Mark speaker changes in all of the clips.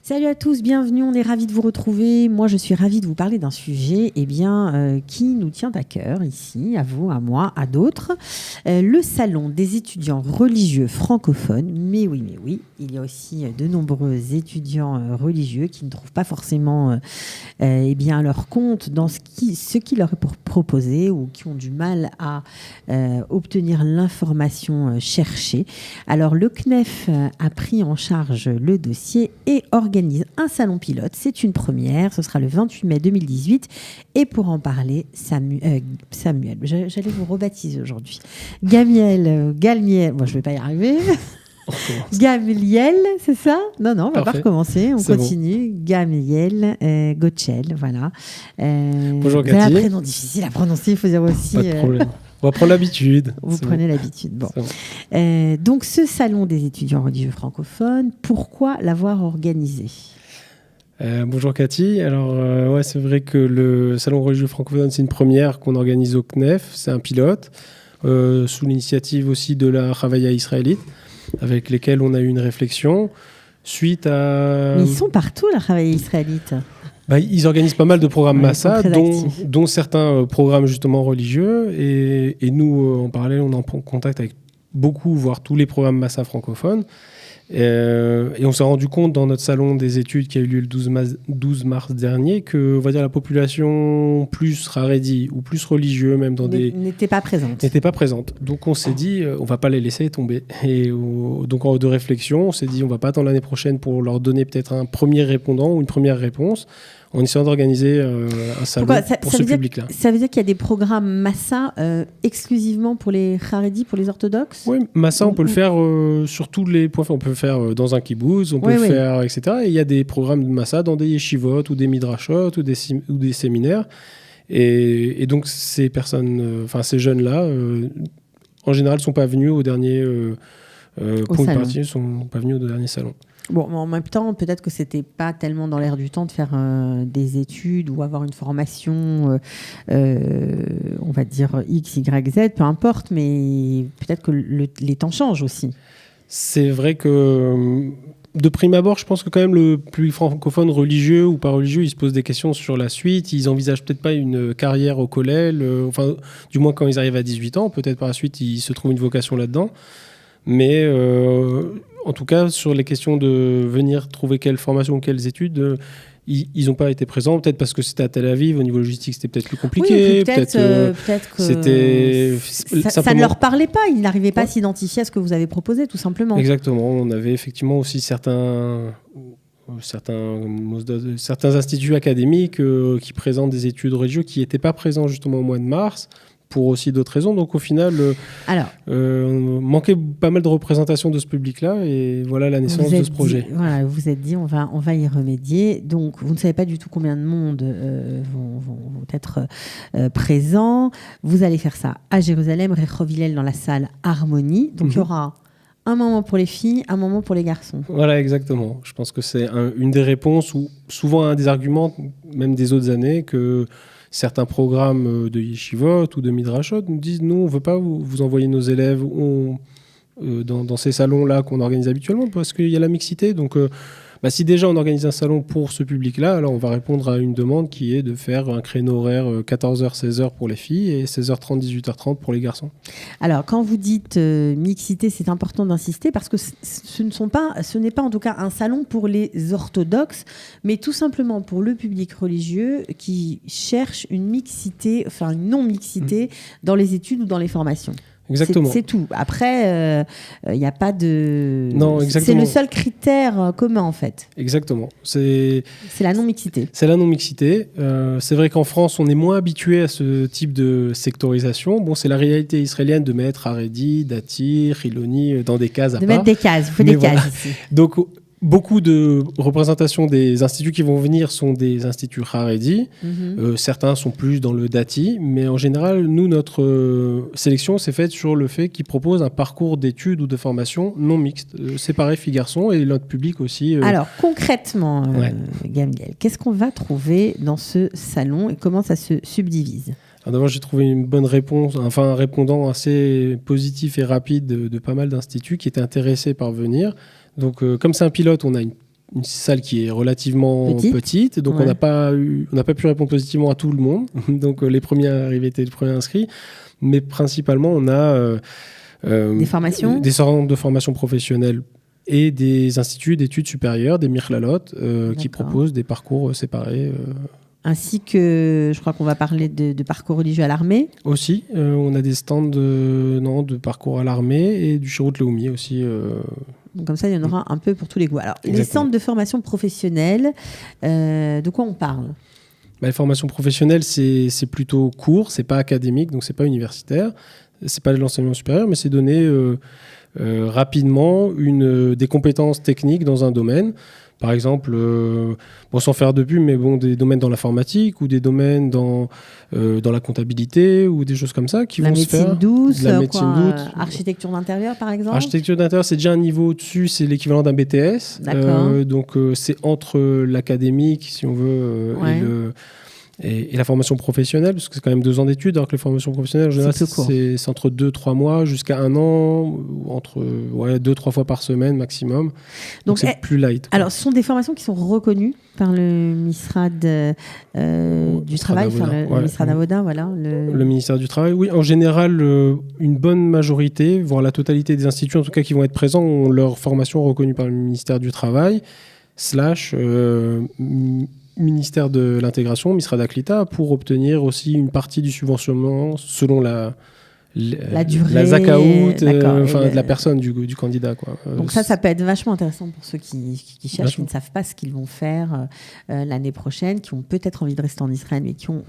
Speaker 1: Salut à tous, bienvenue, on est ravis de vous retrouver. Moi, je suis ravie de vous parler d'un sujet qui nous tient à cœur ici, à vous, à moi, à d'autres. Le salon des étudiants religieux francophones. Mais oui, il y a aussi de nombreux étudiants religieux qui ne trouvent pas forcément leur compte dans ce qui leur est proposé ou qui ont du mal à obtenir l'information cherchée. Alors, le CNEF a pris en charge le dossier et organise un salon pilote. C'est une première, ce sera le 28 mai 2018. Et pour en parler, Samuel, j'allais vous rebaptiser aujourd'hui. Galmiel, moi je ne vais pas y arriver. Gamliel, c'est ça? Non, on va pas recommencer, on continue. Bon. Gamliel Gotchel, voilà.
Speaker 2: Bonjour Cathy.
Speaker 1: C'est un prénom difficile à prononcer, il faut dire aussi.
Speaker 2: Pas de problème. On va prendre l'habitude.
Speaker 1: Vous prenez l'habitude. Bon. Donc, ce salon des étudiants religieux francophones, pourquoi l'avoir organisé ?
Speaker 2: Bonjour Cathy. Alors, c'est vrai que le salon religieux francophone, c'est une première qu'on organise au CNEF. C'est un pilote, sous l'initiative aussi de la Ravaya israélite, avec lesquels on a eu une réflexion. Suite à...
Speaker 1: Mais ils sont partout, la Ravaya israélite.
Speaker 2: Ils organisent pas mal de programmes Massa, dont certains programmes justement religieux. Et nous, en parallèle, on est en contact avec beaucoup, voire tous les programmes Massa francophones. Et on s'est rendu compte dans notre salon des études qui a eu lieu le 12 mars dernier que, on va dire, la population plus Haredi ou plus religieux, même
Speaker 1: n'était pas présente.
Speaker 2: Donc on s'est dit, on va pas les laisser tomber. Et donc en haut de réflexion, on s'est dit, on va pas attendre l'année prochaine pour leur donner peut-être un premier répondant ou une première réponse, en essayant d'organiser un salon pour ce public-là.
Speaker 1: Ça veut dire qu'il y a des programmes Massa exclusivement pour les Haredi, pour les orthodoxes ?
Speaker 2: Oui, Massa, on peut le faire sur tous les points. On peut le faire dans un kibbutz, on peut le faire, etc. Et il y a des programmes de Massa dans des yeshivot ou des midrashot ou des séminaires. Et donc, ces personnes, ces jeunes-là, en général, ne sont pas venus au dernier sont pas venus au dernier salon.
Speaker 1: Bon, en même temps, peut-être que c'était pas tellement dans l'air du temps de faire des études ou avoir une formation, on va dire X, Y, Z, peu importe, mais peut-être que les temps changent aussi.
Speaker 2: C'est vrai que de prime abord, je pense que quand même le plus francophone religieux ou pas religieux, il se pose des questions sur la suite. Ils envisagent peut-être pas une carrière au collège, du moins quand ils arrivent à 18 ans, peut-être par la suite ils se trouvent une vocation là-dedans. Mais en tout cas, sur les questions de venir trouver quelle formation ou quelles études, ils n'ont pas été présents. Peut-être parce que c'était à Tel Aviv, au niveau logistique, c'était peut-être plus compliqué.
Speaker 1: Oui, peut-être que
Speaker 2: c'était
Speaker 1: ça ne leur parlait pas. Ils n'arrivaient pas à s'identifier à ce que vous avez proposé, tout simplement.
Speaker 2: Exactement. On avait effectivement aussi certains instituts académiques qui présentent des études religieuses qui n'étaient pas présents justement au mois de mars, pour aussi d'autres raisons. Donc au final, manquait pas mal de représentation de ce public-là, et voilà la naissance de ce projet.
Speaker 1: Vous vous êtes dit, on va y remédier. Donc vous ne savez pas du tout combien de monde vont être présents. Vous allez faire ça à Jérusalem, Rehov Hillel, dans la salle Harmonie. Donc il y aura un moment pour les filles, un moment pour les garçons.
Speaker 2: Voilà, exactement. Je pense que c'est une des réponses, ou souvent un des arguments, même des autres années, que certains programmes de yeshivot ou de midrashot nous disent, nous, on ne veut pas vous envoyer nos élèves dans ces salons-là qu'on organise habituellement, parce qu'il y a la mixité. Donc, si déjà on organise un salon pour ce public-là, alors on va répondre à une demande qui est de faire un créneau horaire 14h-16h pour les filles et 16h30, 18h30 pour les garçons.
Speaker 1: Alors, quand vous dites mixité, c'est important d'insister parce que ce n'est pas en tout cas un salon pour les orthodoxes, mais tout simplement pour le public religieux qui cherche une mixité, une non-mixité dans les études ou dans les formations.
Speaker 2: Exactement.
Speaker 1: C'est tout. Après, il n'y a pas de...
Speaker 2: Non, exactement.
Speaker 1: C'est le seul critère commun, en fait.
Speaker 2: Exactement.
Speaker 1: C'est la non-mixité.
Speaker 2: C'est la non-mixité. C'est vrai qu'en France, on est moins habitué à ce type de sectorisation. Bon, c'est la réalité israélienne de mettre Haredi, Dati, Chiloni dans des cases à part.
Speaker 1: De mettre des cases. Il faut des cases ici.
Speaker 2: Donc, beaucoup de représentations des instituts qui vont venir sont des instituts Haredi. Certains sont plus dans le Dati, mais en général, nous, notre sélection s'est faite sur le fait qu'ils proposent un parcours d'études ou de formation non mixte, séparé filles-garçons, et notre public aussi.
Speaker 1: Alors, concrètement, Gamliel, qu'est-ce qu'on va trouver dans ce salon et comment ça se subdivise ?
Speaker 2: Alors d'abord, j'ai trouvé une bonne réponse, un répondant assez positif et rapide de pas mal d'instituts qui étaient intéressés par venir. Donc, comme c'est un pilote, on a une salle qui est relativement petite, donc
Speaker 1: ouais.
Speaker 2: on n'a pas pu répondre positivement à tout le monde. Donc les premiers arrivés étaient les premiers inscrits, mais principalement on a
Speaker 1: des formations,
Speaker 2: des centres de formation professionnelle et des instituts d'études supérieures, des Mirlalot, qui proposent des parcours séparés.
Speaker 1: Ainsi que, je crois qu'on va parler de parcours religieux à l'armée.
Speaker 2: Aussi, on a des stands de parcours à l'armée et du Chirut Leumi aussi.
Speaker 1: Donc comme ça, il y en aura un peu pour tous les goûts. Alors, les centres de formation professionnelle, de quoi on parle ?
Speaker 2: Les formations professionnelles, c'est plutôt court, c'est pas académique, donc c'est pas universitaire, c'est pas de l'enseignement supérieur, mais c'est donner rapidement des compétences techniques dans un domaine. Par exemple, sans faire de pub, mais des domaines dans l'informatique ou des domaines dans la comptabilité ou des choses comme ça qui vont se faire.
Speaker 1: La médecine douce. Architecture d'intérieur, par exemple.
Speaker 2: Architecture d'intérieur, c'est déjà un niveau au-dessus, c'est l'équivalent d'un BTS. Donc, c'est entre l'académique, si on veut, et la formation professionnelle, parce que c'est quand même 2 ans d'études, alors que les formations professionnelles, en général, c'est entre 2-3 mois jusqu'à 1 an, entre 2-3 fois par semaine maximum. Donc c'est plus light.
Speaker 1: Alors, ce sont des formations qui sont reconnues par le Misrad du Travail, le Misrad Avoda, voilà.
Speaker 2: Le ministère du Travail, oui. En général, une bonne majorité, voire la totalité des instituts, en tout cas, qui vont être présents, ont leur formation reconnue par le ministère du Travail, ministère de l'intégration, Misrad Aklita, pour obtenir aussi une partie du subventionnement selon la durée, la zakaout de la personne, du candidat. Quoi.
Speaker 1: Donc ça peut être vachement intéressant pour ceux qui cherchent, qui ne savent pas ce qu'ils vont faire l'année prochaine, qui ont peut-être envie de rester en Israël, mais qui ont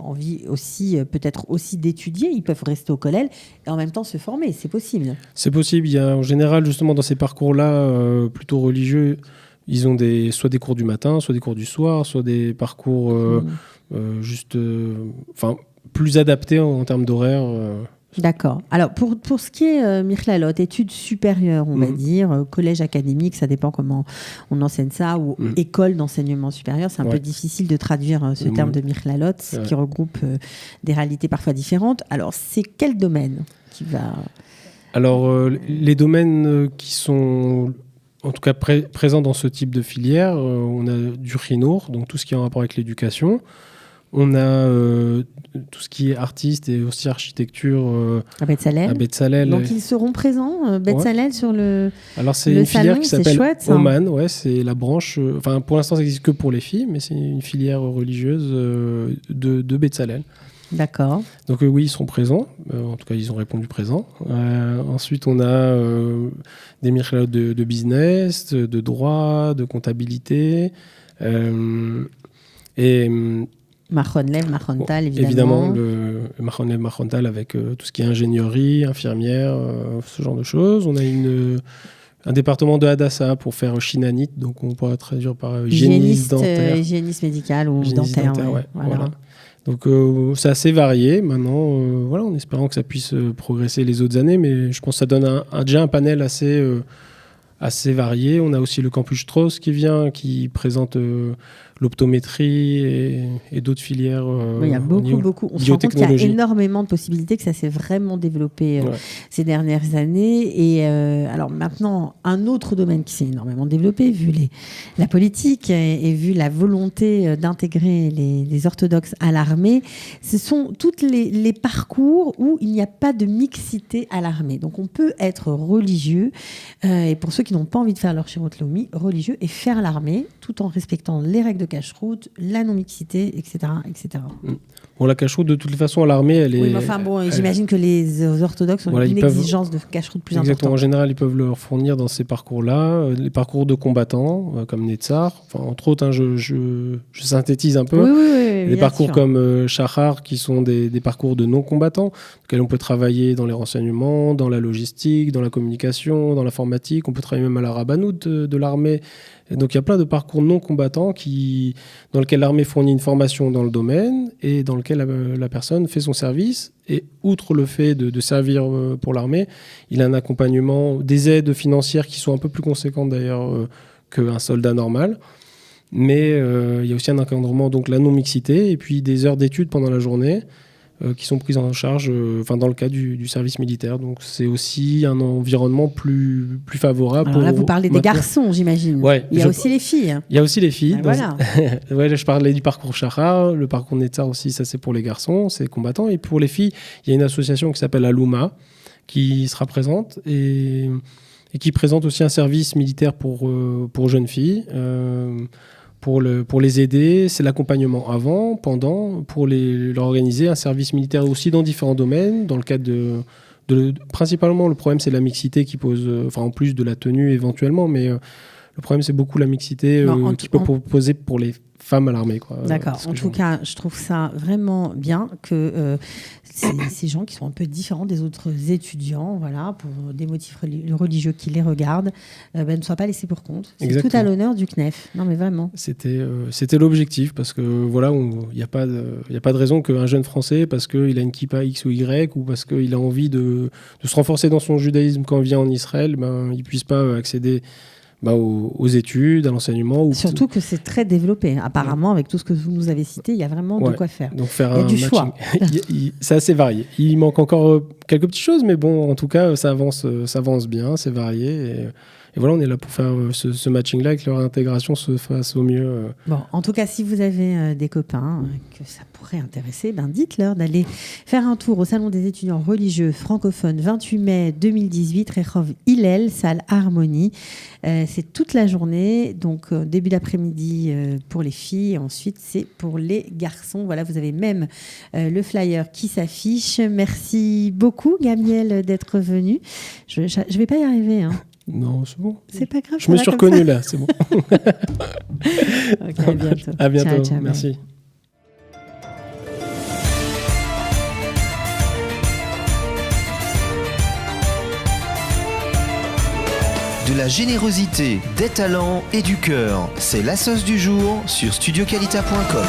Speaker 1: envie aussi, peut-être aussi d'étudier. Ils peuvent rester au Kollel et en même temps se former. C'est possible.
Speaker 2: C'est possible. Il y a en général, justement, dans ces parcours-là, plutôt religieux, ils ont soit des cours du matin, soit des cours du soir, soit des parcours plus adaptés en termes d'horaire.
Speaker 1: D'accord. Alors, pour ce qui est Mirlalot, études supérieures, on va dire, collège académique, ça dépend comment on enseigne ça, ou école d'enseignement supérieur, c'est un peu difficile de traduire ce terme de Mirlalot, qui regroupe des réalités parfois différentes. Alors, c'est quel domaine qui va...
Speaker 2: Alors, les domaines qui sont... En tout cas, présent dans ce type de filière, on a du Chinour, donc tout ce qui est en rapport avec l'éducation. On a tout ce qui est artiste et aussi architecture
Speaker 1: à Betzalel. Donc ils seront présents, Betzalel, sur le
Speaker 2: Alors c'est une
Speaker 1: salon,
Speaker 2: filière qui s'appelle
Speaker 1: chouette,
Speaker 2: Oman, c'est la branche... pour l'instant, ça n'existe que pour les filles, mais c'est une filière religieuse de Betzalel.
Speaker 1: D'accord.
Speaker 2: Donc oui, ils seront présents. En tout cas, ils ont répondu présent. Ensuite, on a des mirchalot de business, de droit, de comptabilité. Et
Speaker 1: Mahon-Lev, Mahon-Tal,
Speaker 2: évidemment. Le Mahon-Lev, Mahon-Tal avec tout ce qui est ingénierie, infirmière, ce genre de choses. On a un département de Hadassah pour faire Shinanit, donc on pourrait traduire par hygiéniste dentaire.
Speaker 1: Hygiéniste médical ou dentaire.
Speaker 2: Voilà. Donc c'est assez varié maintenant, en espérant que ça puisse progresser les autres années, mais je pense que ça donne déjà un panel assez varié. On a aussi le campus Strauss qui présente l'optométrie et d'autres filières.
Speaker 1: Il y a beaucoup. On se rend compte qu'il y a énormément de possibilités, que ça s'est vraiment développé ces dernières années. Et alors maintenant, un autre domaine qui s'est énormément développé, vu la politique et vu la volonté d'intégrer les orthodoxes à l'armée, ce sont tous les parcours où il n'y a pas de mixité à l'armée. Donc on peut être religieux, et pour ceux qui n'ont pas envie de faire leur Shirut Leumi, religieux, et faire l'armée, tout en respectant les règles de cache-route, la non-mixité, etc. etc.
Speaker 2: Bon, la cache-route, de toute façon, à l'armée, elle est...
Speaker 1: Oui, mais enfin, j'imagine que les orthodoxes ont une exigence de cache-route plus importante.
Speaker 2: En général, ils peuvent leur fournir dans ces parcours-là les parcours de combattants, comme Netzar. Entre autres, je synthétise un peu.
Speaker 1: Oui,
Speaker 2: des parcours comme Shachar, qui sont des parcours de non-combattants, dans lesquels on peut travailler dans les renseignements, dans la logistique, dans la communication, dans l'informatique. On peut travailler même à la rabbanout de l'armée. Et donc, il y a plein de parcours non combattants dans lesquels l'armée fournit une formation dans le domaine et dans lequel la personne fait son service. Et outre le fait de servir pour l'armée, il a un accompagnement, des aides financières qui sont un peu plus conséquentes d'ailleurs qu'un soldat normal. Mais il y a aussi un encadrement, donc la non-mixité, et puis des heures d'études pendant la journée, qui sont prises en charge dans le cadre du service militaire. Donc c'est aussi un environnement plus favorable.
Speaker 1: Alors là, vous parlez des garçons, j'imagine.
Speaker 2: Ouais,
Speaker 1: il y a aussi les filles.
Speaker 2: Il y a aussi les filles.
Speaker 1: Voilà.
Speaker 2: Ouais, là, je parlais du parcours Chara, le parcours Netzar aussi, ça c'est pour les garçons, c'est combattants. Et pour les filles, il y a une association qui s'appelle Aluma, qui sera présente et qui présente aussi un service militaire pour jeunes filles. Pour les aider, c'est l'accompagnement avant, pendant, pour leur organiser un service militaire aussi dans différents domaines, dans le cadre principalement, le problème c'est la mixité qui pose, en plus de la tenue éventuellement, mais le problème c'est beaucoup la mixité qui peut poser pour les femmes à l'armée.
Speaker 1: D'accord. En tout cas, je trouve ça vraiment bien que ces gens qui sont un peu différents des autres étudiants, voilà, pour des motifs religieux qui les regardent, ne soient pas laissés pour compte. C'est Exactement. Tout à l'honneur du CNEF. Non, mais vraiment.
Speaker 2: C'était l'objectif, parce que voilà, il n'y a pas de raison qu'un jeune Français, parce qu'il a une kippa X ou Y, ou parce qu'il a envie de se renforcer dans son judaïsme quand il vient en Israël, il ne puisse pas accéder aux études, à l'enseignement.
Speaker 1: Surtout que c'est très développé. Apparemment, avec tout ce que vous nous avez cité, il y a vraiment de quoi faire.
Speaker 2: Donc faire
Speaker 1: il y a du choix.
Speaker 2: C'est assez varié. Il manque encore quelques petites choses, mais bon, en tout cas, ça avance bien, c'est varié. Et voilà, on est là pour faire ce matching-là et que leur intégration se fasse au mieux.
Speaker 1: Bon, en tout cas, si vous avez des copains que ça pourrait intéresser, dites-leur d'aller faire un tour au Salon des étudiants religieux francophones, 28 mai 2018, Rehov Hillel, salle Harmonie. C'est toute la journée, donc début d'après-midi pour les filles, et ensuite c'est pour les garçons. Voilà, vous avez même le flyer qui s'affiche. Merci beaucoup, Gamiel, d'être venu. Je vais pas y arriver, hein.
Speaker 2: Non, c'est bon.
Speaker 1: C'est pas grave.
Speaker 2: Je me suis reconnu là, c'est bon.
Speaker 1: Ok, à bientôt.
Speaker 2: À bientôt,
Speaker 1: ciao, ciao,
Speaker 2: merci.
Speaker 3: De la générosité, des talents et du cœur, c'est la sauce du jour sur studioqualita.com.